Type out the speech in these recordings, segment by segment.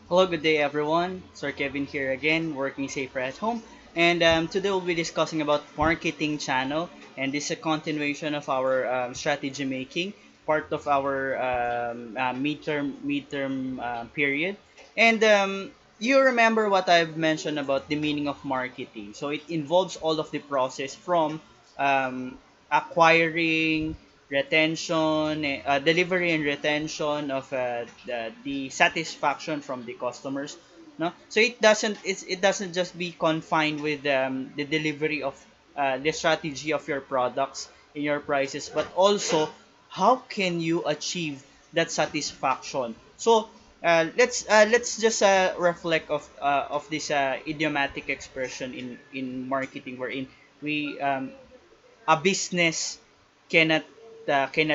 Hello, good day everyone. Sir Kevin here again, working safer at home. And today we'll be discussing about marketing channel, and this is a continuation of our strategy making, part of our midterm period. And you remember what I've mentioned about the meaning of marketing. So it involves all of the process from um, acquiring, retention, delivery and retention of the satisfaction from the customers. No, so it doesn't just be confined with the delivery of the strategy of your products in your prices, but also how can you achieve that satisfaction. So let's just reflect of this idiomatic expression in marketing, wherein we a business cannot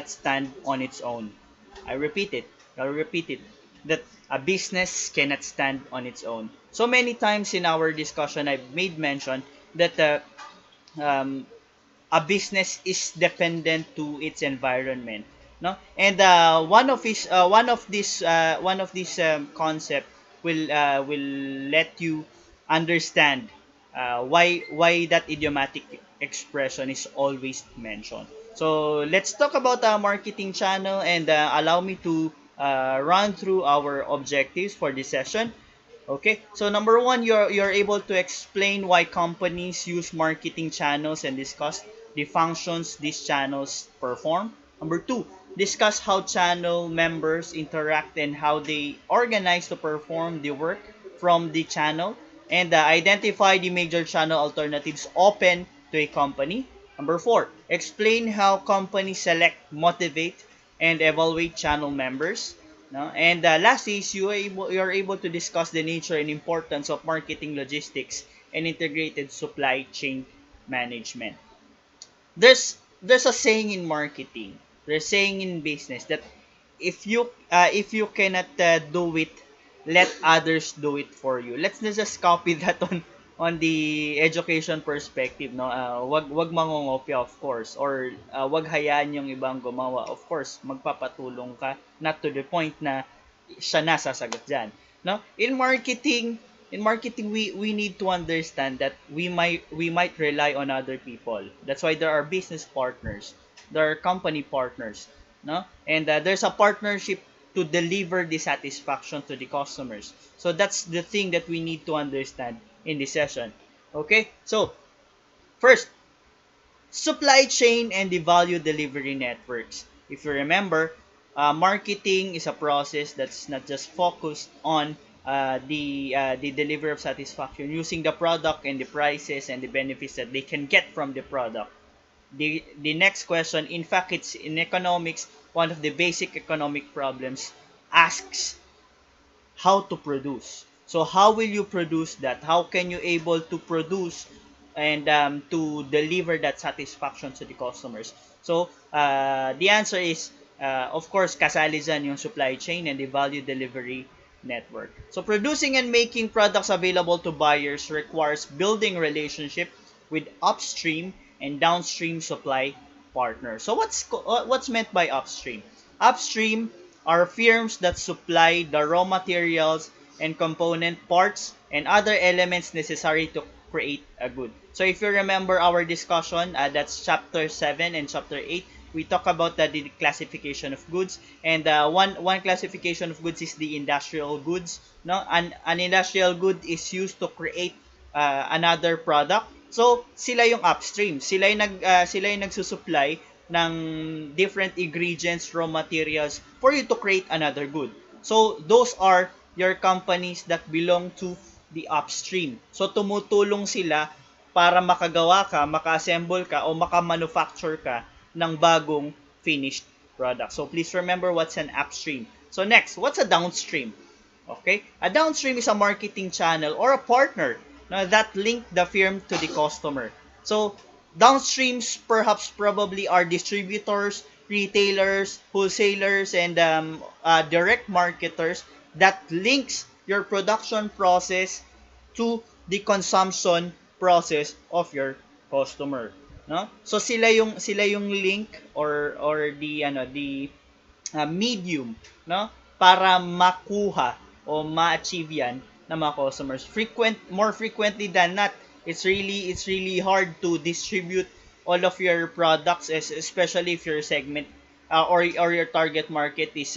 stand on its own. I repeat it. I'll repeat it. That a business cannot stand on its own. So many times in our discussion, I've made mention that um, a business is dependent to its environment. No, and one of these concept will let you understand why that idiomatic expression is always mentioned. So let's talk about our marketing channel, and allow me to run through our objectives for this session. Okay, so number one, you're able to explain why companies use marketing channels and discuss the functions these channels perform. Number two, discuss how channel members interact and how they organize to perform the work from the channel, and identify the major channel alternatives open to a company. Number four, explain how companies select, motivate, and evaluate channel members. No? And lastly, is you're able to discuss the nature and importance of marketing logistics and integrated supply chain management. There's a saying in marketing, there's saying in business that if you cannot do it, let others do it for you. Let's not just copy that on the education perspective, no. Wag mangongopya, of course, or wag hayaan yung ibang gumawa. Of course, magpapatulong ka, not to the point na siya na sasagot diyan, no. In marketing, we need to understand that we might rely on other people. That's why there are business partners, there are company partners, no, and there's a partnership to deliver the satisfaction to the customers. So that's the thing that we need to understand in this session. Okay, so first, supply chain and the value delivery networks. If you remember, marketing is a process that's not just focused on the delivery of satisfaction using the product and the prices and the benefits that they can get from the product. The next question, in fact, it's in economics, one of the basic economic problems asks how to produce. So how will you produce that? How can you able to produce and to deliver that satisfaction to the customers? So the answer is, of course, kasali dyan yung supply chain and the value delivery network. So producing and making products available to buyers requires building relationship with upstream and downstream supply partners. So what's meant by upstream? Upstream are firms that supply the raw materials and component parts and other elements necessary to create a good. So if you remember our discussion, that's chapter 7 and chapter 8, we talk about the classification of goods, and one classification of goods is the industrial goods. No, an industrial good is used to create another product. So sila yung upstream, sila yung nagsusupply ng different ingredients, raw materials for you to create another good. So those are your companies that belong to the upstream. So tumutulong sila para makagawa ka, maka-assemble ka o maka-manufacture ka ng bagong finished product. So please remember what's an upstream. So next, what's a downstream? Okay? A downstream is a marketing channel or a partner that link the firm to the customer. So downstreams perhaps probably are distributors, retailers, wholesalers, and direct marketers that links your production process to the consumption process of your customer, no. So sila yung link or the medium, no, para makuha o ma-achieve yan ng mga customers. More frequently than not, it's really hard to distribute all of your products, especially if your segment or your target market is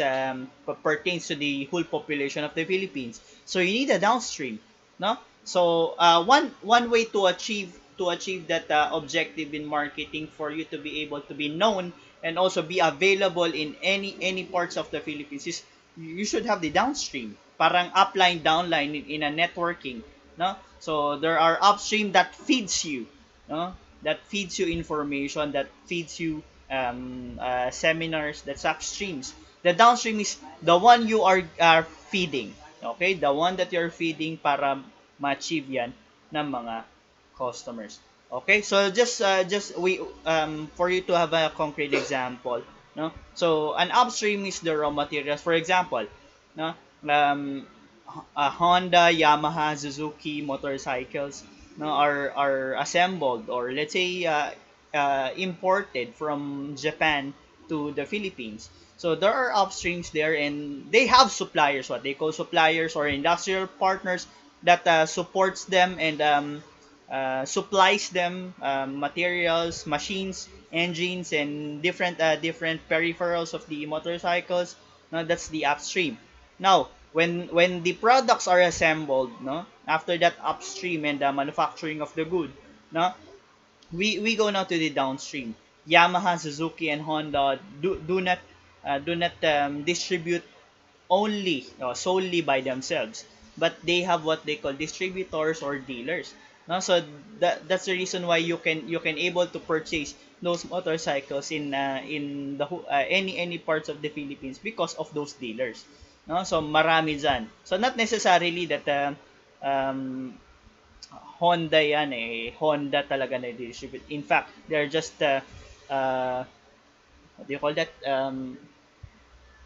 pertains to the whole population of the Philippines. So you need a downstream, no? So one way to achieve that objective in marketing, for you to be able to be known and also be available in any parts of the Philippines, is you should have the downstream, parang upline downline in a networking, no? So there are upstream that feeds you, no? That feeds you information, that feeds you seminars. That's upstreams. The downstream is the one you are feeding, okay? The one that you're feeding para ma-achieve yan ng mga customers. Okay, so just we for you to have a concrete example, no? So an upstream is the raw materials. For example, no, Honda, Yamaha, Suzuki motorcycles, no, are assembled, or let's say imported from Japan to the Philippines. So there are upstreams there, and they have suppliers, what they call suppliers or industrial partners, that supports them and supplies them materials, machines, engines, and different peripherals of the motorcycles. No, that's the upstream. Now, when the products are assembled, no, after that upstream and the manufacturing of the good, no, we go now to the downstream. Yamaha, Suzuki, and Honda do not distribute only solely by themselves, but they have what they call distributors or dealers, no? So that's the reason why you can able to purchase those motorcycles in any parts of the Philippines, because of those dealers, no? So marami dyan, so not necessarily that Honda yan, Honda talaga na distribute. In fact, they're just uh, what do you call that,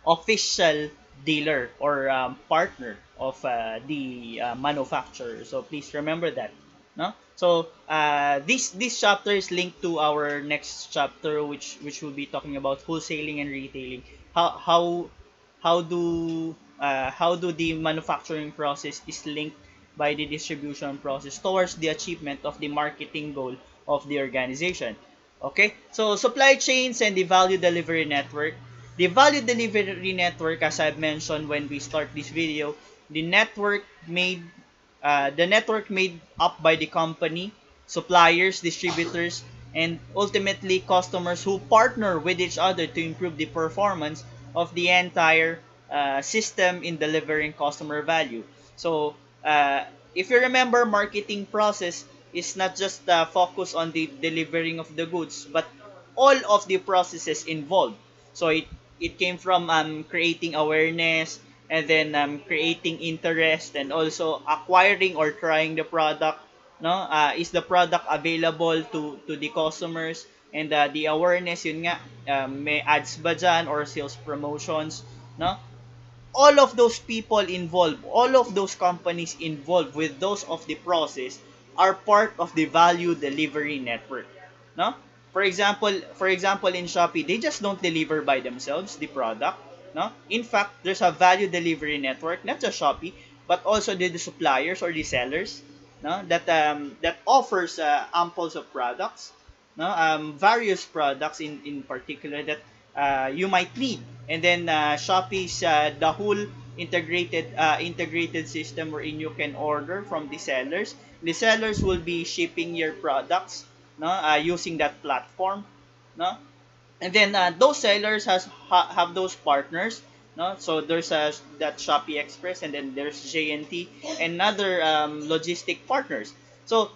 official dealer or partner of the manufacturer. So please remember that, no? So this chapter is linked to our next chapter, which will be talking about wholesaling and retailing. How do the manufacturing process is linked by the distribution process towards the achievement of the marketing goal of the organization. Okay, so supply chains and the value delivery network. The value delivery network, as I've mentioned when we start this video, the network made up by the company, suppliers, distributors, and ultimately customers who partner with each other to improve the performance of the entire system in delivering customer value. So, if you remember, marketing process is not just focus on the delivering of the goods, but all of the processes involved. So it came from creating awareness, and then creating interest, and also acquiring or trying the product, no? Is the product available to the customers, and the awareness, yun nga, may ads ba dyan or sales promotions, no? All of those people involved, all of those companies involved with those of the process, are part of the value delivery network, no? For example, in Shopee, they just don't deliver by themselves the product, no? In fact, there's a value delivery network, not just Shopee, but also the suppliers or the sellers, no? That offers amples of products, no? Various products in particular that you might need. And then Shopee's the whole integrated system wherein you can order from the sellers. The sellers will be shipping your products, no, using that platform, no? And then those sellers have those partners, no? So there's that Shopee Express, and then there's JNT and other logistic partners. So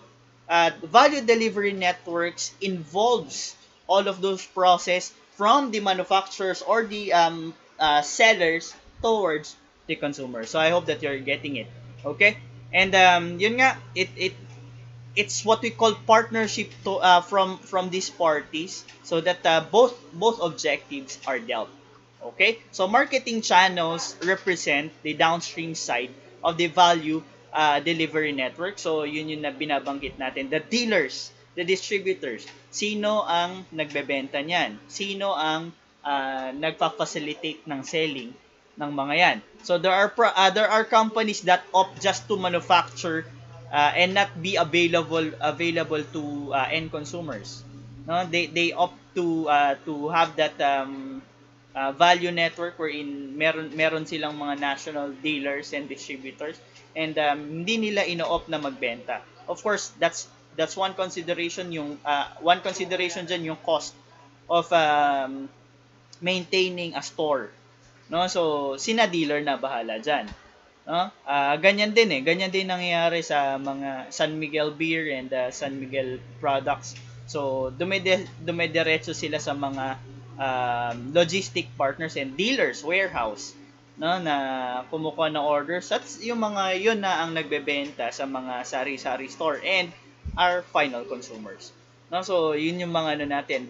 value delivery networks involves all of those process from the manufacturers or the sellers towards the consumer. So I hope that you're getting it. Okay? And yun nga, it's what we call partnership to from these parties, so that both objectives are dealt. Okay, so marketing channels represent the downstream side of the value delivery network. So yun yung na binabanggit natin, the dealers, the distributors. Sino ang nagbebenta niyan? Sino ang nagfa-facilitate ng selling? ng mga yan. So there are companies that opt just to manufacture and not be available to end consumers. No, they opt to have that value network wherein meron silang mga national dealers and distributors, and hindi nila ino-opt na magbenta. Of course, that's one consideration diyan, yung cost of maintaining a store, no? So sina dealer na bahala diyan, no? Ganyan din nangyayari sa mga San Miguel Beer and San Miguel products. So dumediretso sila sa mga logistic partners and dealers warehouse, no, na kumukuha ng orders at yung mga yun na ang nagbebenta sa mga sari-sari store and our final consumers, no? So yun yung mga ano natin,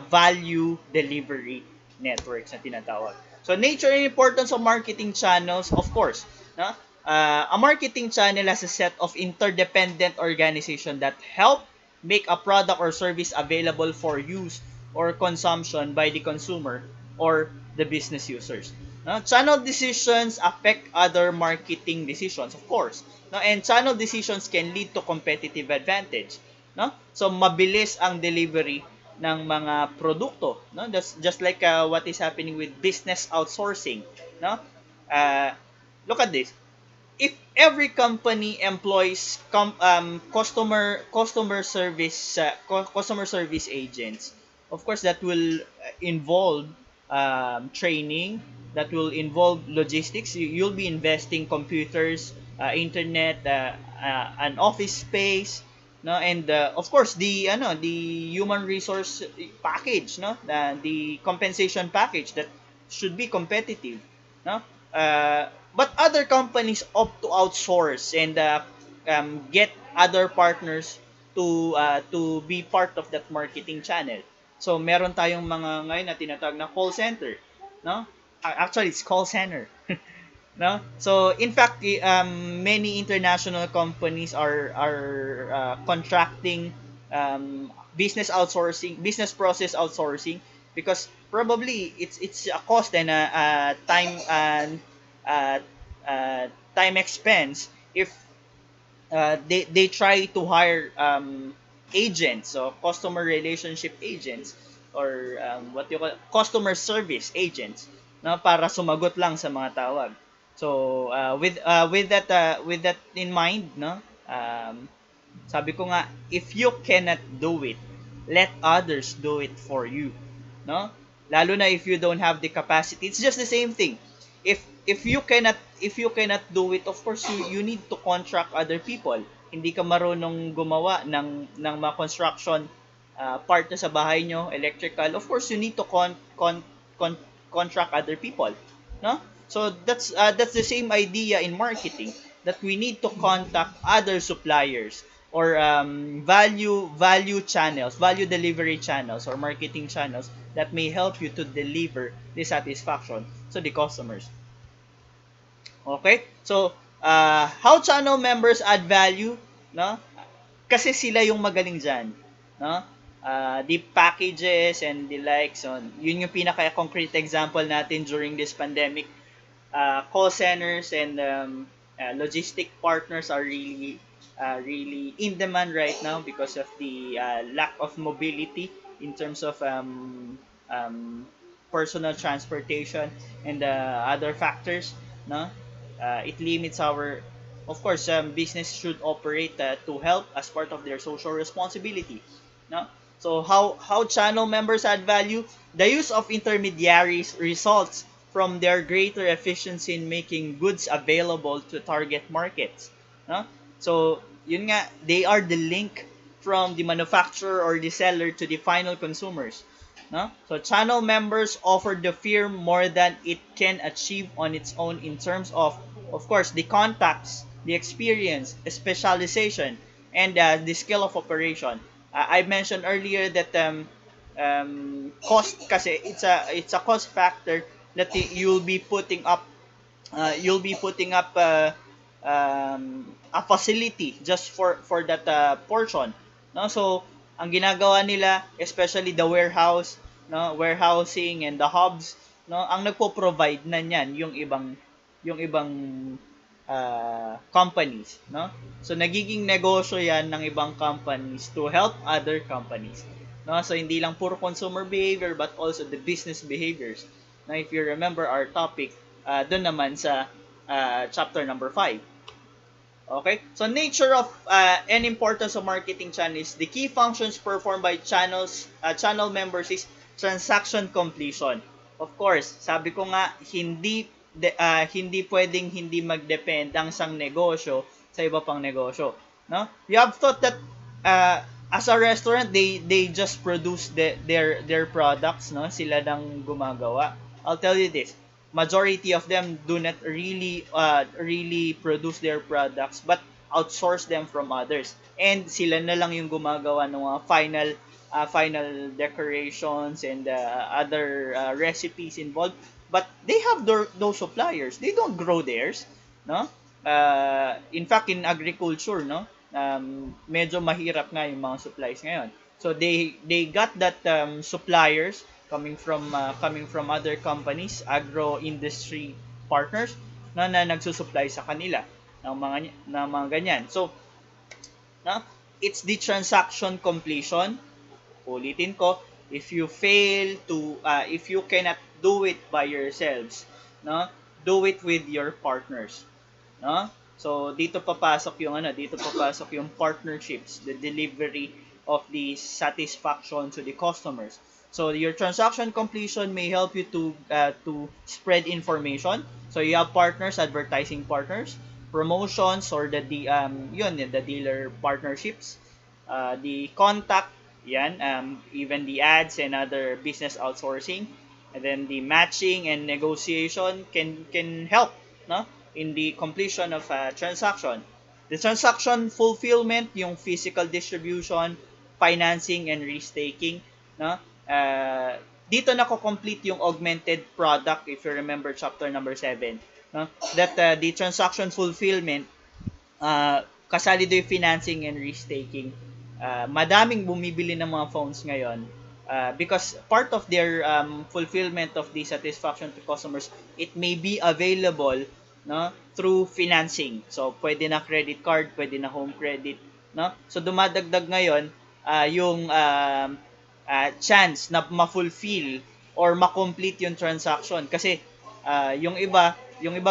value delivery networks na tinatawag. So nature and importance of marketing channels, of course, no? A marketing channel has a set of interdependent organization that help make a product or service available for use or consumption by the consumer or the business users. No? Channel decisions affect other marketing decisions, of course. No? And channel decisions can lead to competitive advantage. No? So mabilis ang delivery ng mga produkto, no? That's just like what is happening with business outsourcing, no? Uh, Look at this. If every company employs customer service agents, of course that will involve training, that will involve logistics. You'll be investing computers, internet, an office space, no, and of course the human resource package, no, the compensation package that should be competitive, no. But other companies opt to outsource and get other partners to be part of that marketing channel. So meron tayong mga ngayon na tinatawag na call center, no? Actually, it's call center. No? So in fact, many international companies are contracting business process outsourcing, because probably it's a cost and a uh, time expense if they try to hire agents, so customer relationship agents, or what you call customer service agents, no, para sumagot lang sa mga tawag. So with that in mind, no, sabi ko nga, if you cannot do it, let others do it for you, no? Lalo na if you don't have the capacity, it's just the same thing. If you cannot do it, of course you need to contract other people. Hindi ka marunong gumawa ng mga construction part na sa bahay nyo, electrical, of course you need to con, contract other people, no? So that's the same idea in marketing, that we need to contact other suppliers or value channels, value delivery channels or marketing channels that may help you to deliver the satisfaction to the customers. Okay? So, how channel members add value, no? Kasi sila yung magaling diyan, no? The packages and the likes on, yun yung pinaka concrete example natin during this pandemic. Call centers and logistic partners are really in demand right now because of the lack of mobility in terms of um, personal transportation and other factors, no. It limits our, of course, business should operate to help as part of their social responsibility, no. So how channel members add value? The use of intermediaries results from their greater efficiency in making goods available to target markets, no? So yun nga, they are the link from the manufacturer or the seller to the final consumers, no? So channel members offer the firm more than it can achieve on its own in terms of course, the contacts, the experience, specialization, and the skill of operation. I mentioned earlier that cost kasi it's a cost factor that you'll be putting up a facility just for that portion, no. So ang ginagawa nila, especially the warehouse, no, warehousing and the hubs, no, ang nagpo-provide na niyan yung ibang companies, no? So nagiging negosyo 'yan ng ibang companies to help other companies. No? So hindi lang puro consumer behavior but also the business behaviors. Now if you remember our topic doon naman sa chapter number 5. Okay? So nature of and importance of marketing channels, the key functions performed by channel members is transaction completion. Of course, sabi ko nga hindi pwedeng hindi magdepend ang isang negosyo sa iba pang negosyo, no? You have thought that as a restaurant they just produce their products, no? Sila nang gumagawa. I'll tell you this, majority of them do not really produce their products but outsource them from others, and sila na lang yung gumagawa ng mga final decorations and other recipes involved, but they have those suppliers, they don't grow theirs, no? In fact, in agriculture, no, medyo mahirap nga yung mga supplies ngayon, so they got that suppliers coming from other companies, agro industry partners na nagsusupply sa kanila ng mga ganyan. So, na it's the transaction completion. Ulitin ko, if you cannot do it by yourselves, no, do it with your partners, no? So dito papasok yung partnerships, the delivery of the satisfaction to the customers. So your transaction completion may help you to spread information. So you have partners, advertising partners, promotions, or the dealer partnerships, the contact, yan, even the ads and other business outsourcing, and then the matching and negotiation can help, no, in the completion of a transaction. The transaction fulfillment, yung physical distribution, financing, and restaking, no? Dito complete yung augmented product, if you remember chapter number 7, no? That the transaction fulfillment, kasali doon yung financing and restaking. Madaming bumibili ng mga phones ngayon because part of their fulfillment of the satisfaction to customers, it may be available, no, through financing. So pwede na credit card, pwede na home credit, no? So dumadagdag ngayon yung chance na ma-fulfill or ma-complete yung transaction kasi yung iba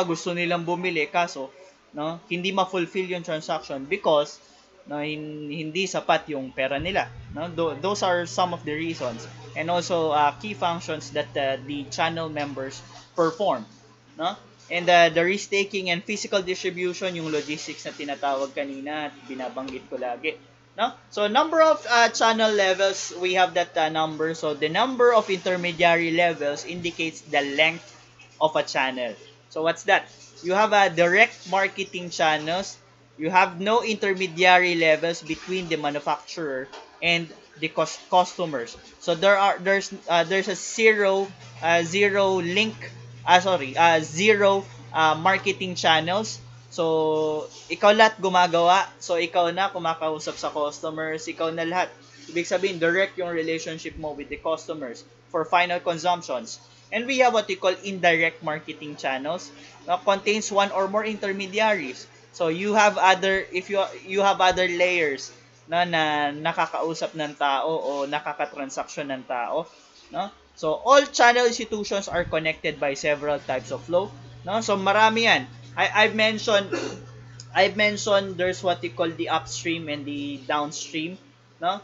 gusto nilang bumili kaso, no, hindi ma-fulfill yung transaction because no, hindi sapat yung pera nila, no? Those are some of the reasons, and also key functions that the channel members perform, no? And the risk-taking and physical distribution, yung logistics na tinatawag kanina at binabanggit ko lagi, no? So number of channel levels, we have that number. So the number of intermediary levels indicates the length of a channel. So what's that? You have a direct marketing channels. You have no intermediary levels between the manufacturer and the customers. So there's a zero link, zero marketing channels. So ikaw lahat gumagawa. So ikaw na kumakausap sa customers, ikaw na lahat. Ibig sabihin direct yung relationship mo with the customers for final consumptions. And we have what we call indirect marketing channels, contains one or more intermediaries. So you have you have other layers na nakakausap ng tao o nakakatransaksyon ng tao, no? So all channel institutions are connected by several types of flow, no? So marami yan. I've mentioned there's what we call the upstream and the downstream, no?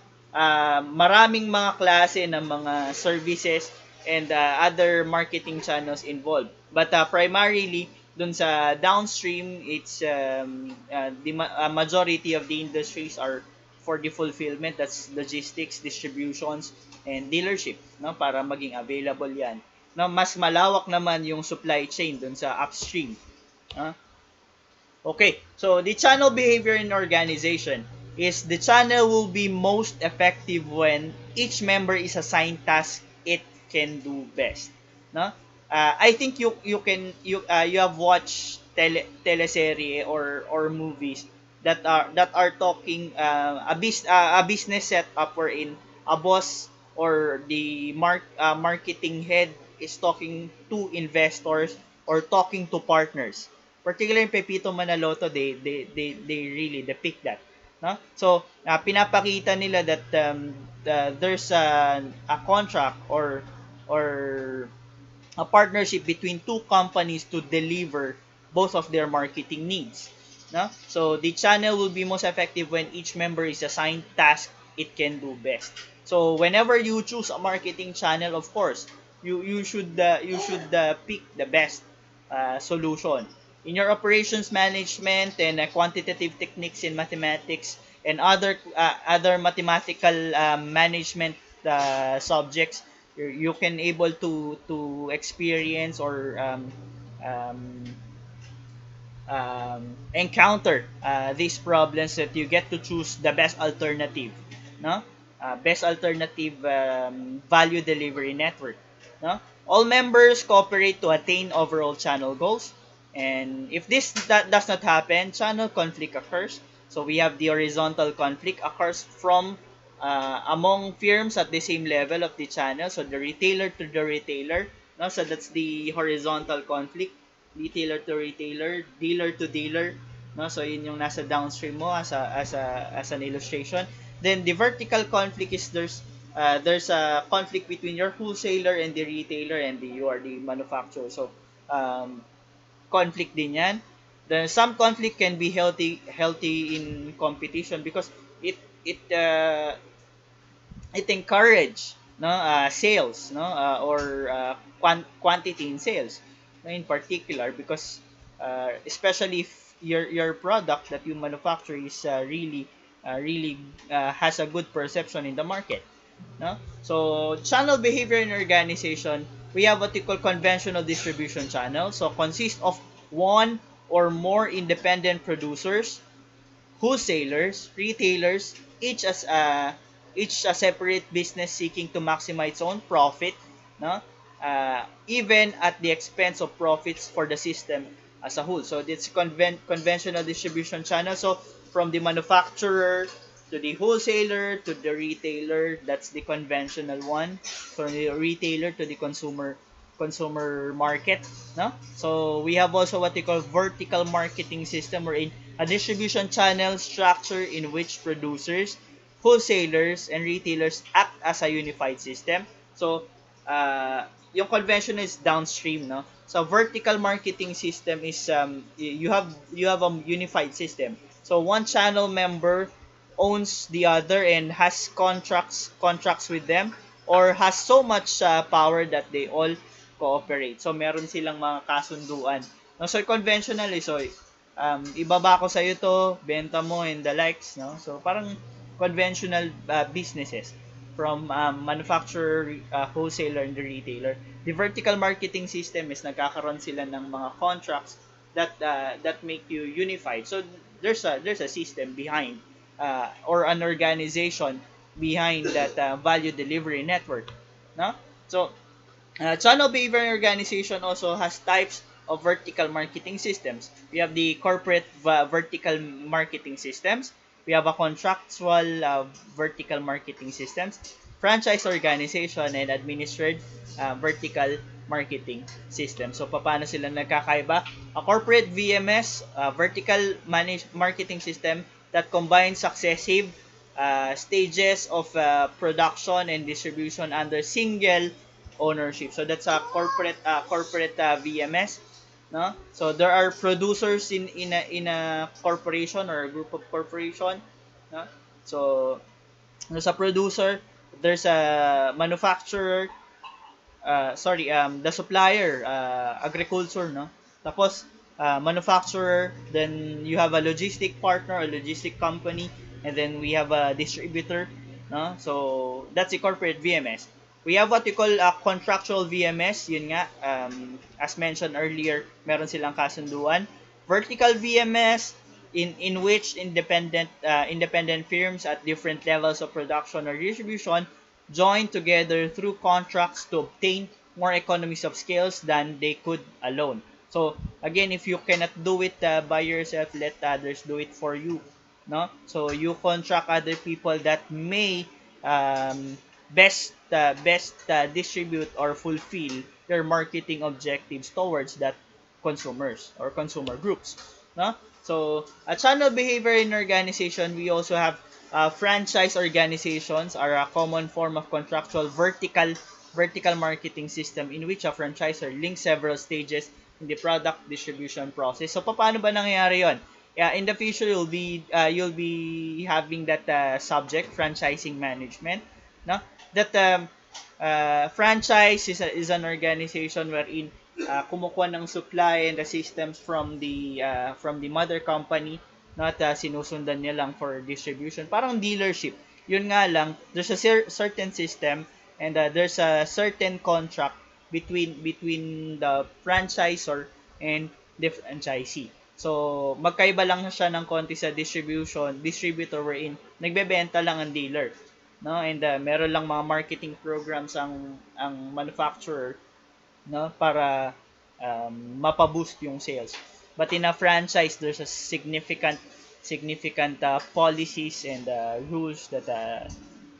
Maraming mga klase ng mga services and other marketing channels involved. But primarily dun sa downstream, it's the majority of the industries are for the fulfillment, that's logistics, distributions, and dealership, no, para maging available yan. No, mas malawak naman yung supply chain dun sa upstream. Okay, so the channel behavior in organization is the channel will be most effective when each member is assigned tasks it can do best. No? I think you have watched teleserye or movies that are talking a business setup wherein a boss or the marketing head is talking to investors or talking to partners. Particularly in Pepito Manaloto, they really depict that. No? So, pinapakita nila that there's a contract or a partnership between two companies to deliver both of their marketing needs. No? So the channel will be most effective when each member is assigned task it can do best. So whenever you choose a marketing channel, of course, you should pick the best solution. In your operations management and quantitative techniques in mathematics and other mathematical management subjects, you can able to experience or um, encounter these problems that you get to choose the best alternative, no? Best alternative value delivery network, no? All members cooperate to attain overall channel goals, and if that does not happen, channel conflict occurs. So we have the horizontal conflict occurs from among firms at the same level of the channel, so the retailer to the retailer, no? So that's the horizontal conflict, retailer to retailer, dealer to dealer, no? So yun yung nasa downstream mo as an illustration. Then the vertical conflict is there's a conflict between your wholesaler and the retailer, and you are the manufacturer. So conflict din yan. Then some conflict can be healthy in competition because it encourage, no, sales, no, or quantity in sales, no, in particular because especially if your product that you manufacture is really has a good perception in the market, no. So channel behavior in organization, we have what we call conventional distribution channel, so consist of one or more independent producers, wholesalers, retailers, each a separate business seeking to maximize its own profit, no? Even at the expense of profits for the system as a whole. So it's conventional distribution channel. So from the manufacturer to the wholesaler to the retailer, that's the conventional one. From the retailer to the consumer market, no? So we have also what they call vertical marketing system, wherein a distribution channel structure in which producers, wholesalers, and retailers act as a unified system. So yung convention is downstream, no? So vertical marketing system is you have a unified system. So one channel member owns the other and has contracts with them, or has so much power that they all cooperate. So meron silang mga kasunduan. No, so conventional is so ibaba ko sa iyo to, benta mo and the likes, no? So parang conventional businesses from manufacturer, wholesaler, and the retailer. The vertical marketing system is nagkakaroon sila ng mga contracts that make you unified. So there's a system behind or an organization behind that value delivery network, no? So channel behavior organization also has types of vertical marketing systems. We have the corporate vertical marketing systems. We have a contractual vertical marketing systems, franchise organization, and administered vertical marketing system. So, paano sila nagkakaiba? A corporate VMS, vertical marketing system that combines successive stages of production and distribution under single ownership. So that's a corporate VMS, no? So there are producers in a corporation or a group of corporation, no? So there's a producer, there's a manufacturer, the supplier, agriculture, no? Tapos, manufacturer, then you have a logistic partner, a logistic company, and then we have a distributor, no? So, that's the corporate VMS. We have what we call a contractual VMS, yun nga, as mentioned earlier, meron silang kasunduan. Vertical VMS, in which independent firms at different levels of production or distribution join together through contracts to obtain more economies of scales than they could alone. So again, if you cannot do it by yourself, let others do it for you, no? So you contract other people that may best distribute or fulfill their marketing objectives towards that consumers or consumer groups, no? So a channel behavior in organization, we also have franchise organizations are a common form of contractual vertical marketing system in which a franchisor links several stages in the product distribution process. So paano ba nangyayari 'yon? Yeah, in the future you'll be having that subject, franchising management, no? That franchise is an organization wherein kumukuha ng supply and the systems from the mother company, not sinusundan niya lang for distribution. Parang dealership. Yun nga lang, there's a certain system and there's a certain contract between the franchisor and the franchisee. So, magkaiba lang siya ng konti sa distributor wherein nagbebenta lang ang dealer, no? And meron lang mga marketing programs ang manufacturer, no, para mapaboost yung sales. But in a franchise, there's a significant policies and rules that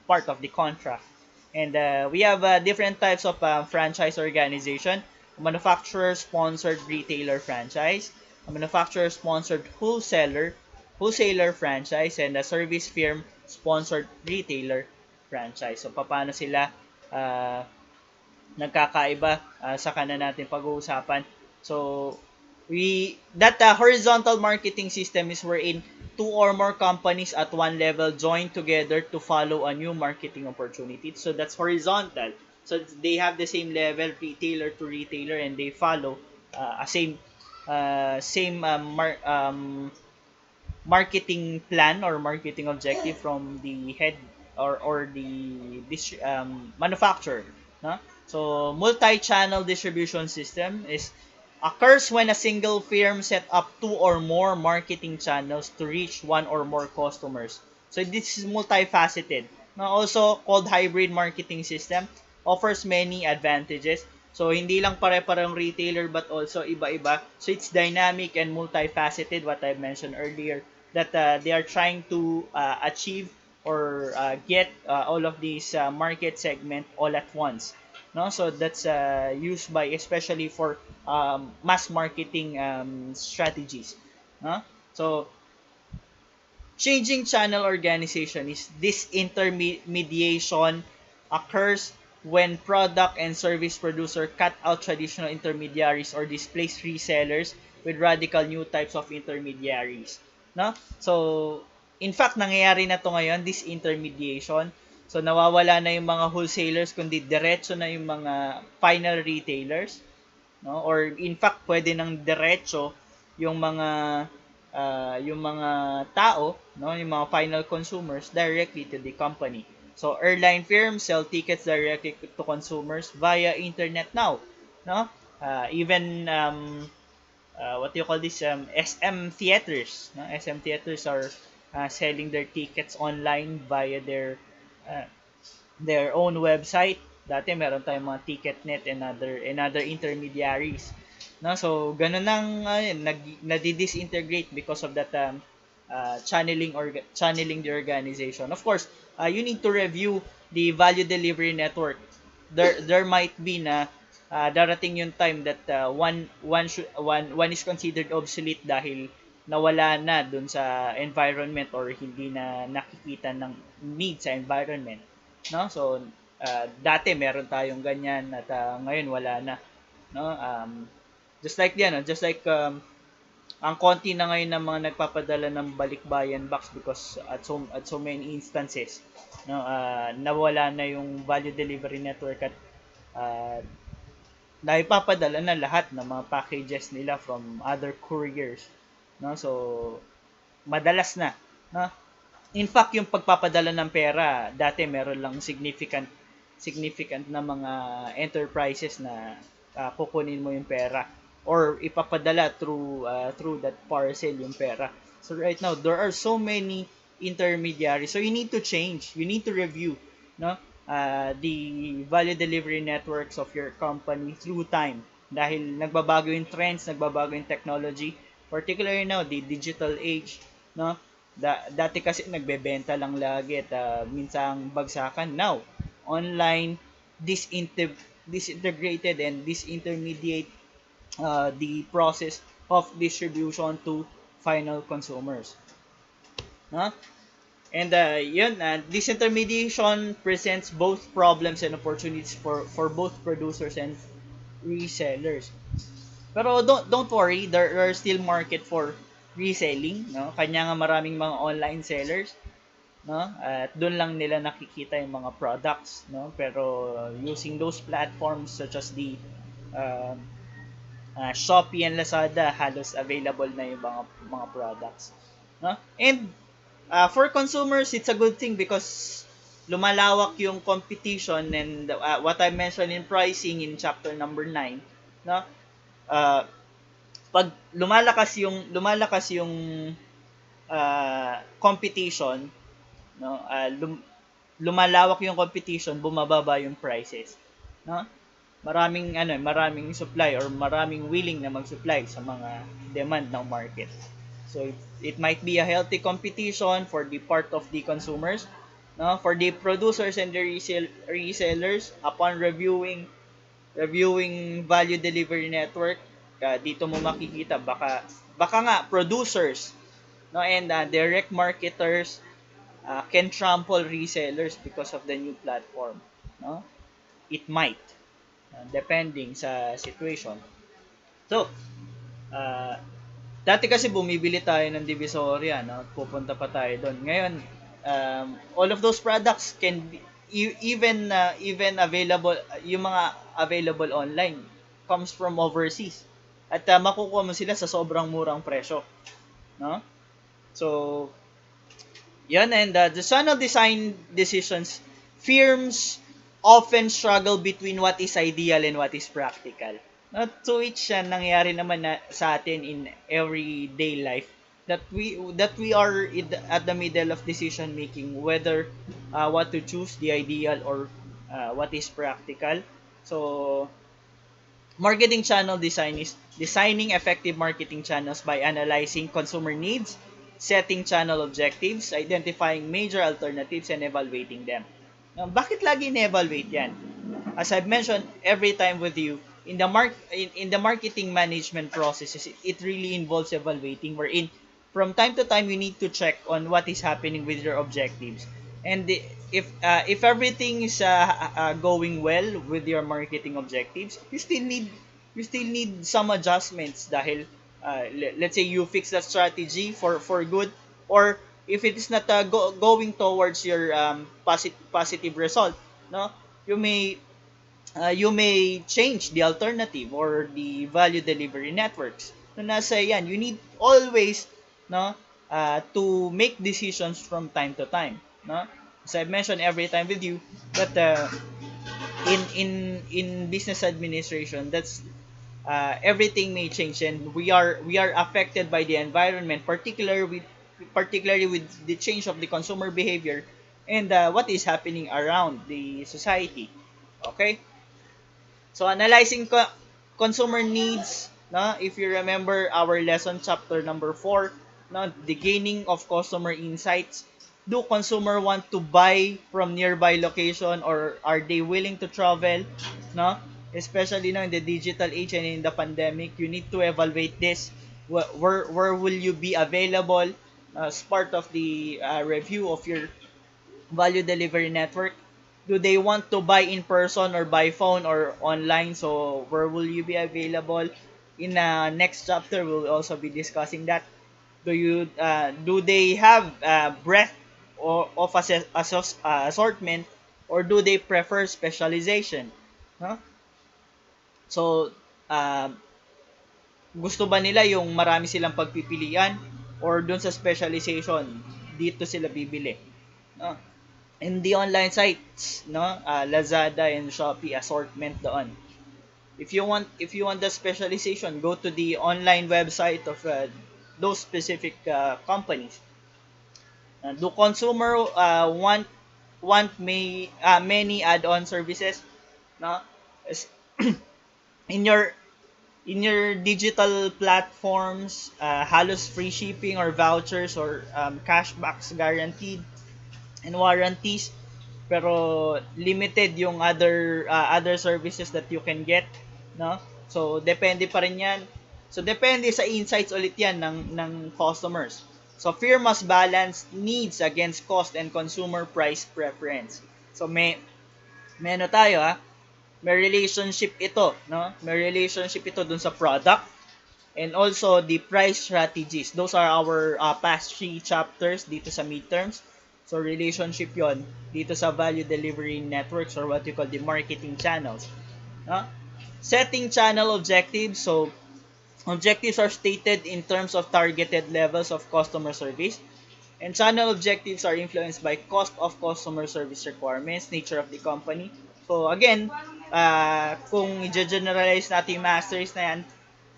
part of the contract. And we have different types of franchise organization: manufacturer-sponsored retailer franchise, a manufacturer-sponsored wholesaler franchise, and a service firm-sponsored retailer franchise. So, paano sila uh, nagkakaiba sa kanan natin pag-uusapan. So, that horizontal marketing system is wherein two or more companies at one level join together to follow a new marketing opportunity. So that's horizontal. So they have the same level, retailer to retailer, and they follow a same marketing plan or marketing objective from the head or the manufacturer, no? So multi-channel distribution system is occurs when a single firm set up two or more marketing channels to reach one or more customers. So this is multifaceted. Now also called hybrid marketing system, offers many advantages. So hindi lang pare-parehong retailer but also iba-iba. So it's dynamic and multifaceted, what I mentioned earlier, that they are trying to achieve or get all of these market segment all at once, no? So that's used by especially for mass marketing strategies, no? So changing channel organization is this intermediation occurs when product and service producer cut out traditional intermediaries or displace resellers with radical new types of intermediaries, no? So in fact nangyayari na to ngayon, this intermediation. So nawawala na yung mga wholesalers kundi diretso na yung mga final retailers, no? Or in fact pwede nang diretso yung mga tao, no, yung mga final consumers directly to the company. So airline firms sell tickets directly to consumers via internet now, no? Even what do you call this, SM theaters, no? SM theaters are selling their tickets online via uh, their own website. Dati meron tayong mga Ticketnet and other intermediaries. No, so ganun nang nadi-disintegrate because of that channeling the organization. Of course, you need to review the value delivery network. There might be na darating yung time that one is considered obsolete dahil nawala na dun sa environment or hindi na nakikita ng need sa environment, no? So dati meron tayong ganyan at ngayon wala na, no? Just like yan, just like ang konti na ngayon ng mga nagpapadala ng balikbayan box because at so many instances, no, nawala na yung value delivery network at uh, naipapadala na lahat ng mga packages nila from other couriers, no? So madalas na, no? In fact, yung pagpapadala ng pera, dati meron lang significant na mga enterprises na kukunin mo yung pera or ipapadala through that parcel yung pera. So right now, there are so many intermediaries. So you need to change, you need to review, no? The value delivery networks of your company through time. Dahil nagbabago yung trends, nagbabago yung technology, particularly now, the digital age, no? Dati kasi nagbebenta lang lagi at minsang bagsakan. Now, online, disintegrated and disintermediate the process of distribution to final consumers. No? And yun, disintermediation presents both problems and opportunities for both producers and resellers. Pero don't worry, there are still market for reselling, no? Kanya nga maraming mga online sellers, no? At doon lang nila nakikita yung mga products, no? Pero using those platforms such as the uh, Shopee and Lazada, halos available na yung mga products, no? And for consumers, it's a good thing because lumalawak yung competition and what I mentioned in pricing in chapter number 9, no? Uh, pag lumalakas yung competition, no? Lumalawak yung competition, bumababa yung prices, no? Maraming supply or maraming willing na mag-supply sa mga demand ng market. So it might be a healthy competition for the part of the consumers, no? For the producers and the resellers upon reviewing value delivery network, dito mo makikita baka nga producers, no, and direct marketers can trample resellers because of the new platform, no? It might, depending sa situation. So uh, dati kasi bumibili tayo ng Divisoria, no? Pupunta pa tayo doon. Ngayon, all of those products can be even available, yung mga available online comes from overseas. At makukuha mo sila sa sobrang murang presyo, no? So, yan, and the channel design decisions, firms often struggle between what is ideal and what is practical. To which nangyayari naman na sa atin in everyday life that we are at the middle of decision making whether what to choose, the ideal or what is practical. So marketing channel design is designing effective marketing channels by analyzing consumer needs, setting channel objectives, identifying major alternatives, and evaluating them. Now, bakit lagi na-evaluate yan? As I've mentioned every time with you, in the marketing management processes, it really involves evaluating wherein from time to time you need to check on what is happening with your objectives. And if everything is going well with your marketing objectives, you still need some adjustments dahil let's say you fix that strategy for good, or if it is not going towards your positive result, no, you may change the alternative or the value delivery networks. So nasa yan, you need always, no, to make decisions from time to time, no. As I mentioned every time with you that in business administration, that's everything may change, and we are affected by the environment, particularly with the change of the consumer behavior and what is happening around the society. Okay. So analyzing consumer needs, no? If you remember our lesson chapter number 4, no, the gaining of customer insights. Do consumer want to buy from nearby location, or are they willing to travel, no? Especially now in the digital age and in the pandemic, you need to evaluate this. Where will you be available as part of the review of your value delivery network? Do they want to buy in person or by phone or online? So where will you be available? In next chapter, we'll also be discussing that. Do they have breadth of assortment, or do they prefer specialization? No? So uh, gusto ba nila yung marami silang pagpipilian, or dun sa specialization dito sila bibili? No? In the online sites, no, Lazada and Shopee, assortment doon. If you want the specialization, go to the online website of those specific companies. Do consumer many add-on services, no? in your in your digital platforms, halos free shipping or vouchers or cashbacks guaranteed and warranties. pero limited yung other services that you can get, no? So depende pa rin 'yan. So depende sa insights ulit 'yan ng customers. So fear must balance needs against cost and consumer price preference. So may ano tayo may relationship ito, no? May relationship ito dun sa product and also the price strategies. Those are our past three chapters dito sa midterms. So relationship yon dito sa value delivery networks or what you call the marketing channels. No? Setting channel objectives. So objectives are stated in terms of targeted levels of customer service. And channel objectives are influenced by cost of customer service requirements, nature of the company. So again, kung i-generalize natin yung masteries na yan,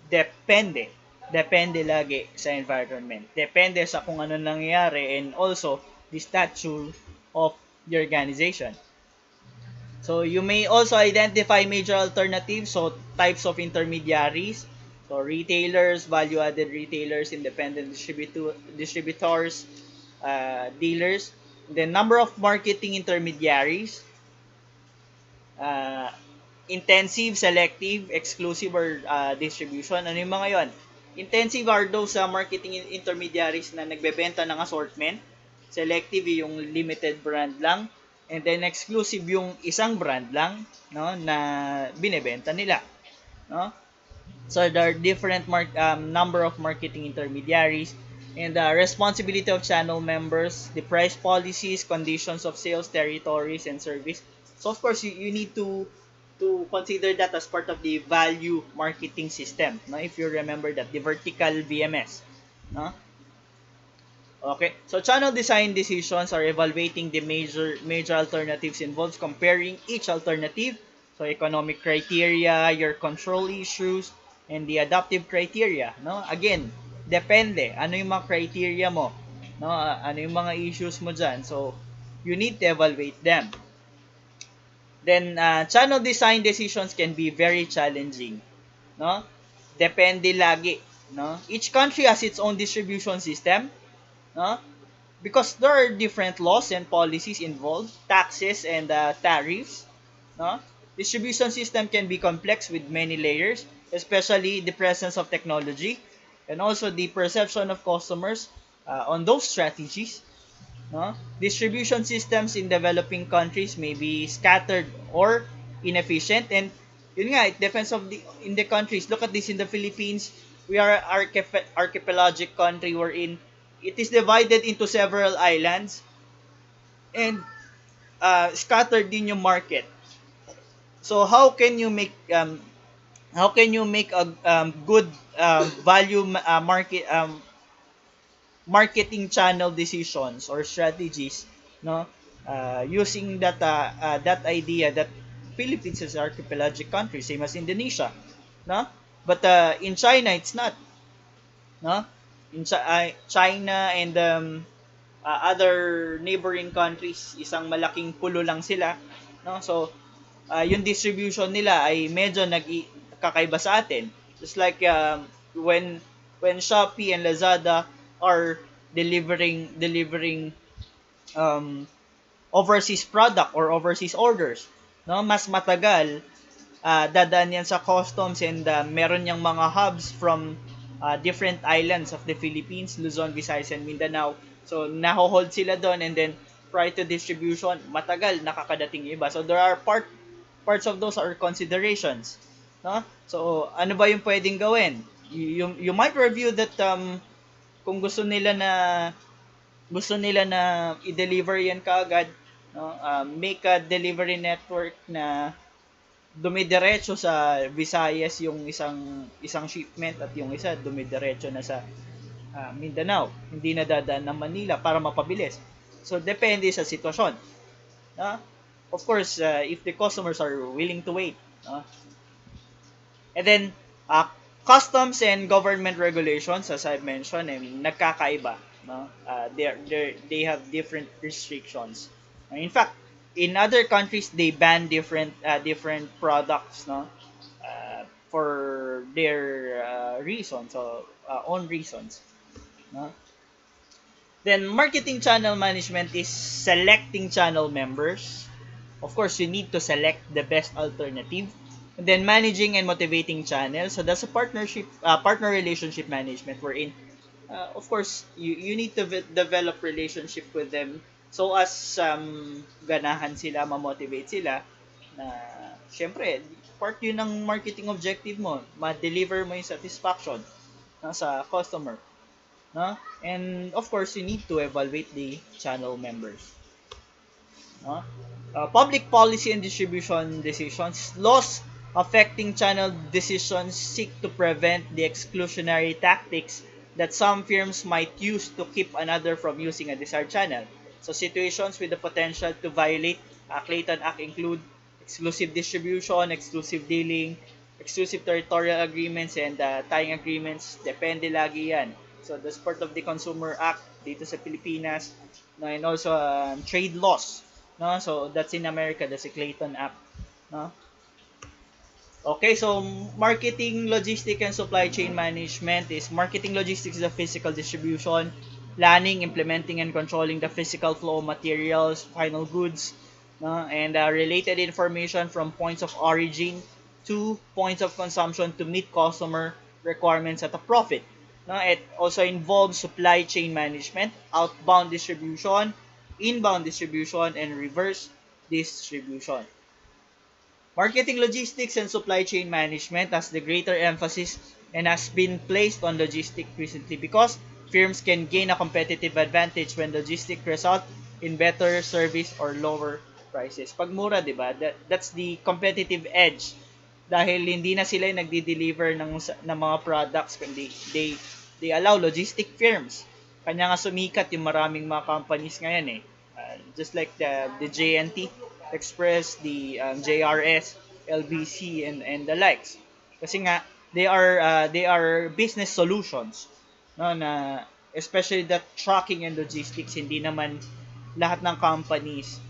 depende. Depende lagi sa environment. Depende sa kung ano nangyayari and also the stature of the organization. So you may also identify major alternatives, so types of intermediaries, so retailers, value-added retailers, independent distributors, dealers, the number of marketing intermediaries, uh, intensive, selective, exclusive, or distribution. Ano yung mga yon? Intensive are those marketing intermediaries na nagbebenta ng assortment. Selective yung limited brand lang. And then exclusive yung isang brand lang, no, na binebenta nila, no? So there are different number of marketing intermediaries and the responsibility of channel members, the price policies, conditions of sales, territories, and service. So of course, you need to consider that as part of the value marketing system. No? If you remember that, the vertical VMS. No? Okay, so channel design decisions are evaluating the major alternatives involves comparing each alternative, so economic criteria, your control issues, and the adaptive criteria. No, again, depende. Ano yung mga criteria mo? No, ano yung mga issues mo dyan? So, you need to evaluate them. Then, channel design decisions can be very challenging. No, depende lagi. No, each country has its own distribution system. No, because there are different laws and policies involved, taxes and tariffs. No? Distribution system can be complex with many layers, especially the presence of technology and also the perception of customers on those strategies. No? Distribution systems in developing countries may be scattered or inefficient and yun nga, it depends of the in the countries. Look at this in the Philippines. We are archipelagic country wherein it is divided into several islands and scattered din yung market. So how can you make a good value marketing channel decisions or strategies, no? Using that idea that Philippines is an archipelagic country, same as Indonesia, no? But in China, it's not, no? In China and other neighboring countries, isang malaking pulo lang sila, no? So, yung distribution nila ay medyo kakaiba sa atin. Just like when Shopee and Lazada are delivering um, overseas product or overseas orders, no? Mas matagal dadaan yan sa customs and meron niyang mga hubs from different islands of the Philippines, Luzon, Visayas, and Mindanao. So, naho-hold sila doon and then prior to distribution, matagal nakakadating yung iba. So, there are parts of those are considerations. No? So, ano ba yung pwedeng gawin? You might review that kung gusto nila na i-deliver yan kaagad, no? Make a delivery network na dumidiretso sa Visayas yung isang shipment at yung isa dumidiretso na sa Mindanao. Hindi na dadaan ng Manila para mapabilis. So depende sa sitwasyon. Of course, if the customers are willing to wait. And then customs and government regulations, as I mentioned, nagkakaiba. No? They have different restrictions. In fact, in other countries, they ban different products, no, for their reasons, so own reasons. No? Then marketing channel management is selecting channel members. Of course, you need to select the best alternative. And then managing and motivating channels. So that's a partner relationship management wherein, of course, you need to develop relationship with them so as ganahan sila, ma-motivate sila na syempre, part yun ng marketing objective mo, ma-deliver mo yung satisfaction sa customer. No? And of course, you need to evaluate the channel members. No? Public policy and distribution decisions. Laws affecting channel decisions seek to prevent the exclusionary tactics that some firms might use to keep another from using a desired channel. So situations with the potential to violate Clayton Act include exclusive distribution, exclusive dealing, exclusive territorial agreements, and tying agreements. Depende lagi yan. So that's part of the Consumer Act dito sa Pilipinas. No, and also trade laws. No? So that's in America, that's a Clayton Act. No? Okay, so marketing, logistics, and supply chain management is marketing logistics is the physical distribution, planning, implementing, and controlling the physical flow of materials, final goods, no? And related information from points of origin to points of consumption to meet customer requirements at a profit. No? It also involves supply chain management, outbound distribution, inbound distribution, and reverse distribution. Marketing logistics and supply chain management has the greater emphasis and has been placed on logistics recently because firms can gain a competitive advantage when logistics result in better service or lower prices. Pag mura, di ba? That's the competitive edge. Dahil hindi na sila yung nagdi-deliver ng mga products, kundi they allow logistic firms. Kanya nga sumikat yung maraming mga companies ngayon eh. Just like the JNT Express, the JRS, LBC, and the likes. Kasi nga they are business solutions, no, na especially that trucking and logistics, hindi naman lahat ng companies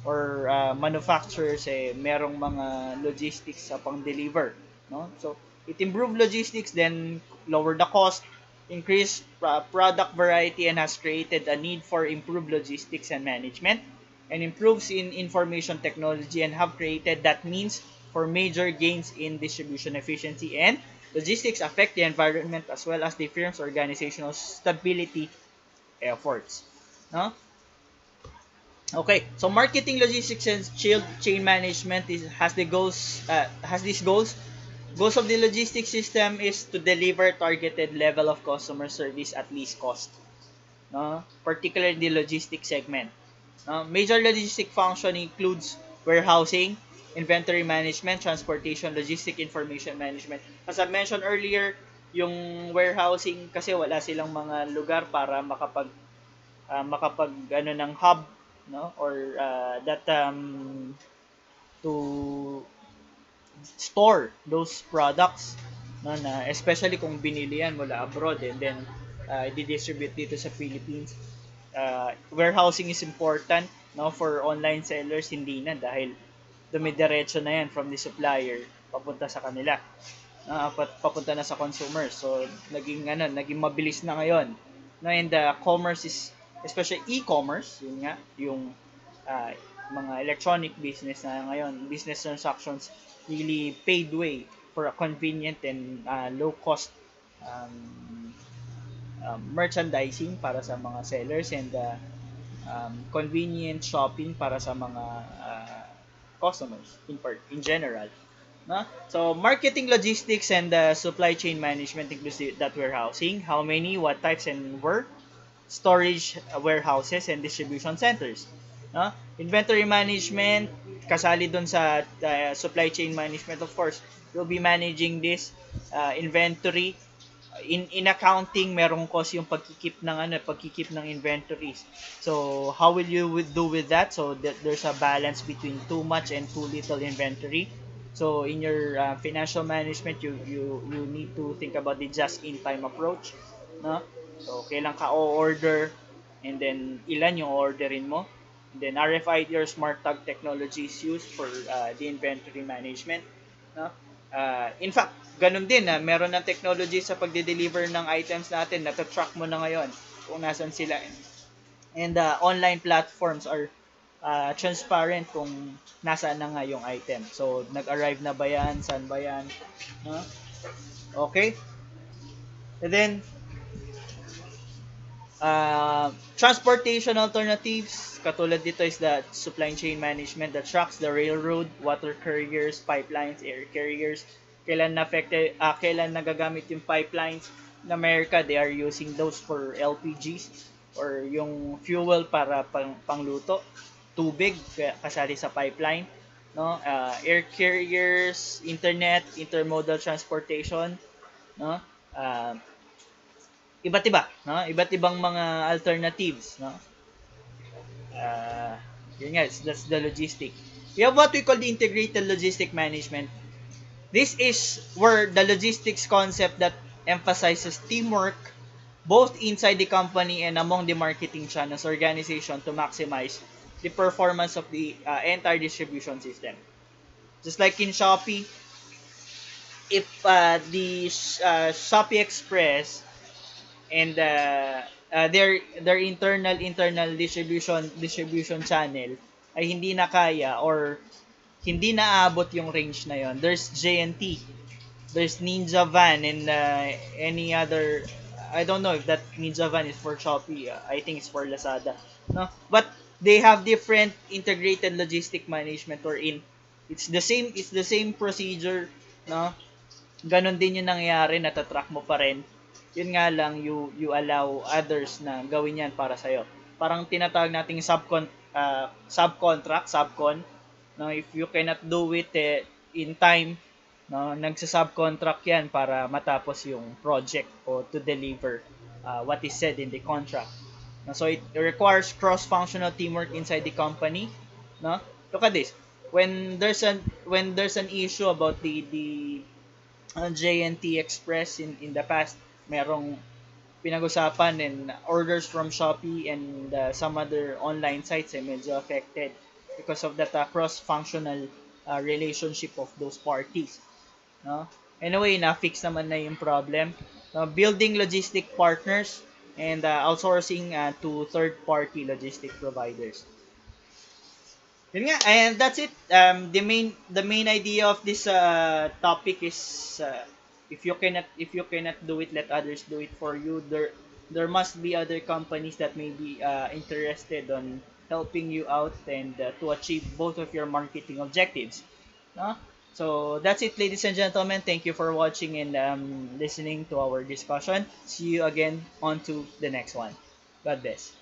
or manufacturers merong mga logistics sa pang-deliver, no? So it improve logistics, then lower the cost, increase product variety, and has created a need for improved logistics and management, and improves in information technology, and have created that means for major gains in distribution efficiency and logistics affect the environment as well as the firm's organizational stability efforts, no? Okay, so marketing, logistics, and chain management has the goals has these goals. Goals of the logistics system is to deliver targeted level of customer service at least cost. No, particularly the logistics segment. Major logistic function includes warehousing, inventory management, transportation, logistic information management. As I mentioned earlier, yung warehousing kasi wala silang mga lugar para makapag ano ng hub, no, or that to store those products, no, na especially kung binili yan mula abroad and then i-distribute dito sa Philippines. Warehousing is important, no, for online sellers, hindi na dahil dumidiretso na yan from the supplier papunta sa kanila, papunta na sa consumers. So naging mabilis na ngayon, no, and commerce is especially e-commerce, yun nga yung uh, mga electronic business na ngayon, business transactions really paved way for a convenient and low cost merchandising para sa mga sellers, and convenient shopping para sa mga customers in general, no? So marketing, logistics, and supply chain management includes that warehousing, how many, what types, and where, storage, warehouses, and distribution centers, no? Inventory management kasali doon sa supply chain management. Of course, you'll be managing this inventory. In accounting, merong cost yung pagkikip ng inventories. So how will you do with that? So that there's a balance between too much and too little inventory. So in your financial management, you need to think about the just in time approach, no? So kailan ka o-order, and then ilan yung orderin mo. And then RFID or smart tag technology is used for the inventory management, no? In fact, ganun din meron ng technology sa pagde-deliver ng items natin, nata-track mo na ngayon kung nasan sila. And online platforms are transparent kung nasaan na nga yung item. So, nag-arrive na ba yan? Saan ba yan? No? Okay? And then, transportation alternatives, katulad dito is the supply chain management, the trucks, the railroad, water carriers, pipelines, air carriers. Kailan nagagamit yung pipelines? In America, they are using those for LPGs or yung fuel para pangluto, tubig kasali sa pipeline, no? Air carriers, internet, intermodal transportation, no? Uh, iba't iba, no? Iba't ibang mga alternatives, no? Uh, Yun nga, that's the logistic. We have what we call the integrated logistic management. This is where the logistics concept that emphasizes teamwork both inside the company and among the marketing channels organization to maximize the performance of the entire distribution system. Just like in Shopee, if the Shopee Express and their internal distribution channel ay hindi na kaya or hindi naaabot yung range na yon, there's JNT, there's Ninja Van, and any other. I don't know if that Ninja Van is for Shopee. I think it's for Lazada. No, but they have different integrated logistic management wherein it's the same procedure, no? Ganon din yung nangyayari, natatrack mo pa rin. Yun nga lang, you allow others na gawin yan para sa'yo. Parang tinatawag nating subcontract, subcon. No, if you cannot do it in time, no, nagsa-subcontract yan para matapos yung project o to deliver what is said in the contract. No, so it requires cross-functional teamwork inside the company. No? Look at this. When there's an issue about the JNT Express in the past, merong pinag-usapan and orders from Shopee and some other online sites ay medyo affected because of that cross-functional relationship of those parties. No? Anyway, na-fix naman na yung problem. Building logistic partners and outsourcing to third-party logistic providers. Yun nga, and that's it. The main idea of this topic is if you cannot do it, let others do it for you. There must be other companies that may be interested on helping you out and to achieve both of your marketing objectives. No? So that's it, ladies and gentlemen. Thank you for watching and listening to our discussion. See you again on to the next one. God bless.